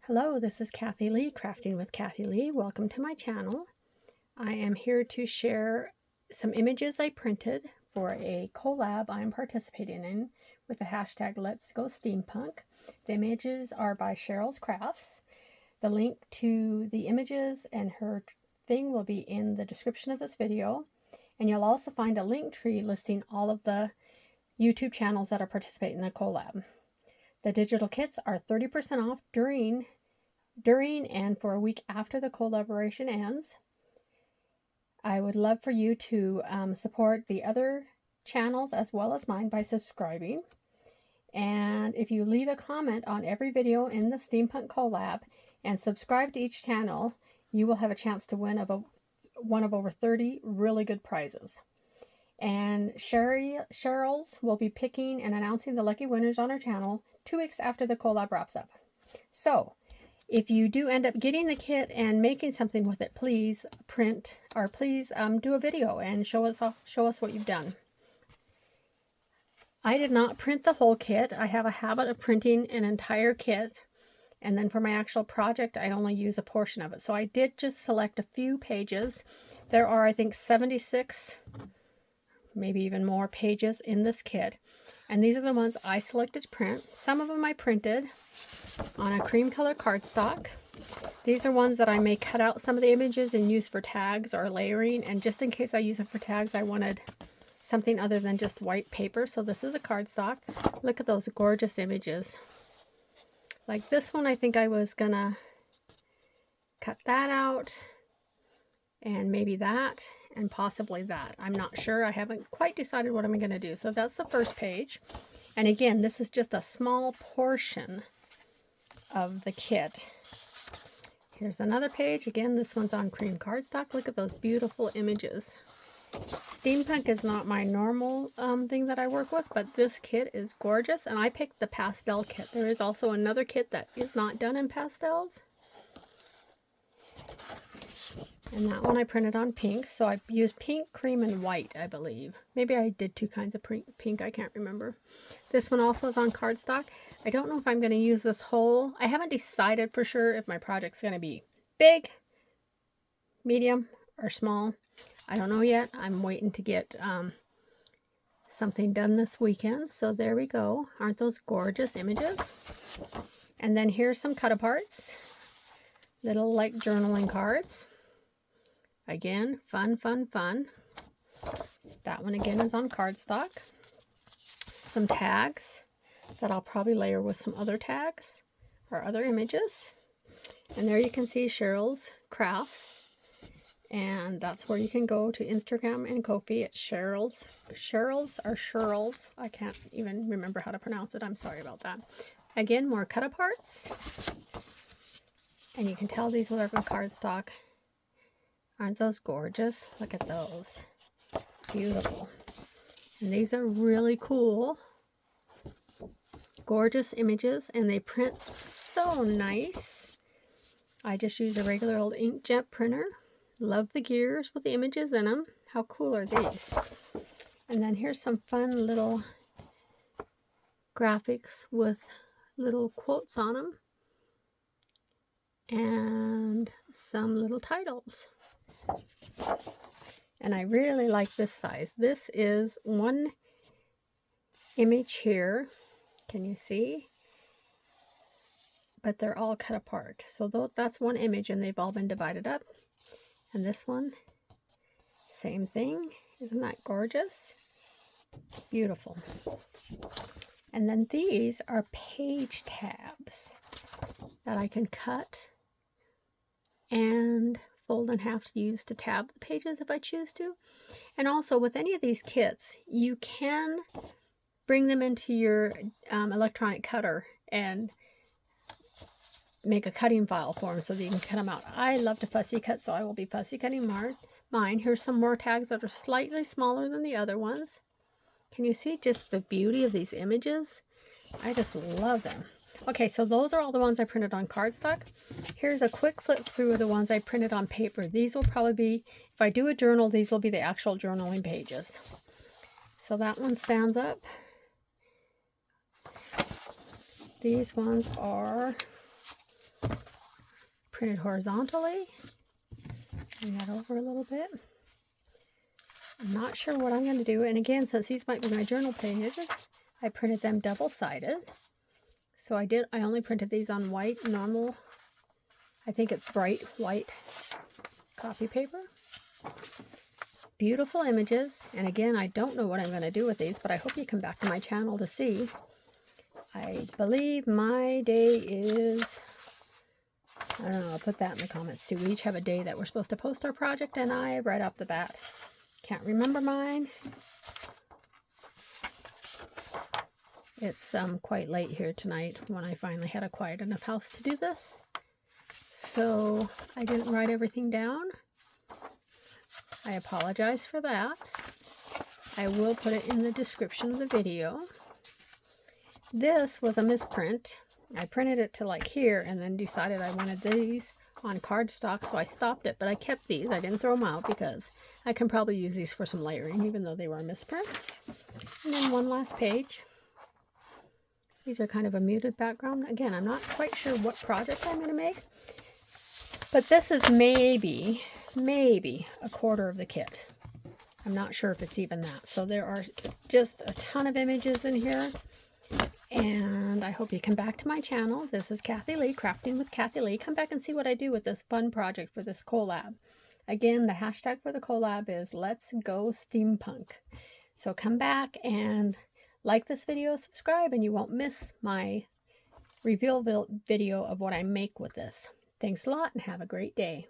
Hello, this is Kathy Lee, Crafting with Kathy Lee. Welcome to my channel. I am here to share some images I printed for a collab I'm participating in with the hashtag letsgosteampunk. The images are by SherlsCrafts. The link to the images and her thing will be in the description of this video. And you'll also find a link tree listing all of the YouTube channels that are participating in the collab. The digital kits are 30% off during and for a week after the collaboration ends. I would love for you to support the other channels as well as mine by subscribing. And if you leave a comment on every video in the Steampunk collab and subscribe to each channel, you will have a chance to win one of over 30 really good prizes. And Sherls will be picking and announcing the lucky winners on her channel 2 weeks after the collab wraps up. So, if you do end up getting the kit and making something with it, please do a video and show us what you've done. I did not print the whole kit. I have a habit of printing an entire kit, and then for my actual project, I only use a portion of it. So I did just select a few pages. There are, I think, 76, maybe even more pages in this kit. And these are the ones I selected to print. Some of them I printed on a cream color cardstock. These are ones that I may cut out some of the images and use for tags or layering. And just in case I use it for tags, I wanted something other than just white paper. So this is a cardstock. Look at those gorgeous images. Like this one, I think I was gonna cut that out. And maybe that, and possibly that. I'm not sure. I haven't quite decided what I'm going to do. So that's the first page. And again, this is just a small portion of the kit. Here's another page. Again, this one's on cream cardstock. Look at those beautiful images. Steampunk is not my normal thing that I work with, but this kit is gorgeous. And I picked the pastel kit. There is also another kit that is not done in pastels. And that one I printed on pink. So I used pink, cream, and white, I believe. Maybe I did 2 kinds of pink. I can't remember. This one also is on cardstock. I don't know if I'm going to use this whole. I haven't decided for sure if my project's going to be big, medium, or small. I don't know yet. I'm waiting to get something done this weekend. So there we go. Aren't those gorgeous images? And then here's some cut-aparts. Little like journaling cards. Again, fun, fun, fun. That one again is on cardstock. Some tags that I'll probably layer with some other tags or other images. And there you can see SherlsCrafts. And that's where you can go to Instagram and Ko-fi. It's Sherls or Sherls. I can't even remember how to pronounce it. I'm sorry about that. Again, more cut-aparts. And you can tell these are from cardstock. Aren't those gorgeous? Look at those. Beautiful. And these are really cool. Gorgeous images. And they print so nice. I just use a regular old inkjet printer. Love the gears with the images in them. How cool are these? And then here's some fun little graphics with little quotes on them. And some little titles. And I really like this size. This is one image here. Can you see? But they're all cut apart. So that's one image and they've all been divided up. And this one, same thing. Isn't that gorgeous? Beautiful. And then these are page tabs that I can cut and fold in half to use to tab the pages if I choose to. And also with any of these kits, you can bring them into your electronic cutter and make a cutting file for them so that you can cut them out. I love to fussy cut, so I will be fussy cutting mine. Here's some more tags that are slightly smaller than the other ones. Can you see just the beauty of these images? I just love them. Okay, so those are all the ones I printed on cardstock. Here's a quick flip through of the ones I printed on paper. These will probably be, if I do a journal, these will be the actual journaling pages. So that one stands up. These ones are printed horizontally. Bring that over a little bit. I'm not sure what I'm going to do. And again, since these might be my journal pages, I printed them double-sided. So I only printed these on white, normal, I think it's bright white copy paper. Beautiful images. And again, I don't know what I'm going to do with these, but I hope you come back to my channel to see. I believe my day is, I don't know, I'll put that in the comments too. We each have a day that we're supposed to post our project, and I, right off the bat, can't remember mine. It's quite late here tonight when I finally had a quiet enough house to do this. So I didn't write everything down. I apologize for that. I will put it in the description of the video. This was a misprint. I printed it to like here and then decided I wanted these on cardstock, so I stopped it, but I kept these. I didn't throw them out because I can probably use these for some layering, even though they were a misprint. And then one last page. These are kind of a muted background. Again, I'm not quite sure what project I'm going to make, but this is maybe a quarter of the kit. I'm not sure if it's even that. So there are just a ton of images in here, and I hope you come back to my channel. This is Kathy Lee, Crafting with Kathy Lee. Come back and see what I do with this fun project for this collab. Again, the hashtag for the collab is Let's Go Steampunk. So come back and like this video, subscribe, and you won't miss my reveal video of what I make with this. Thanks a lot and have a great day.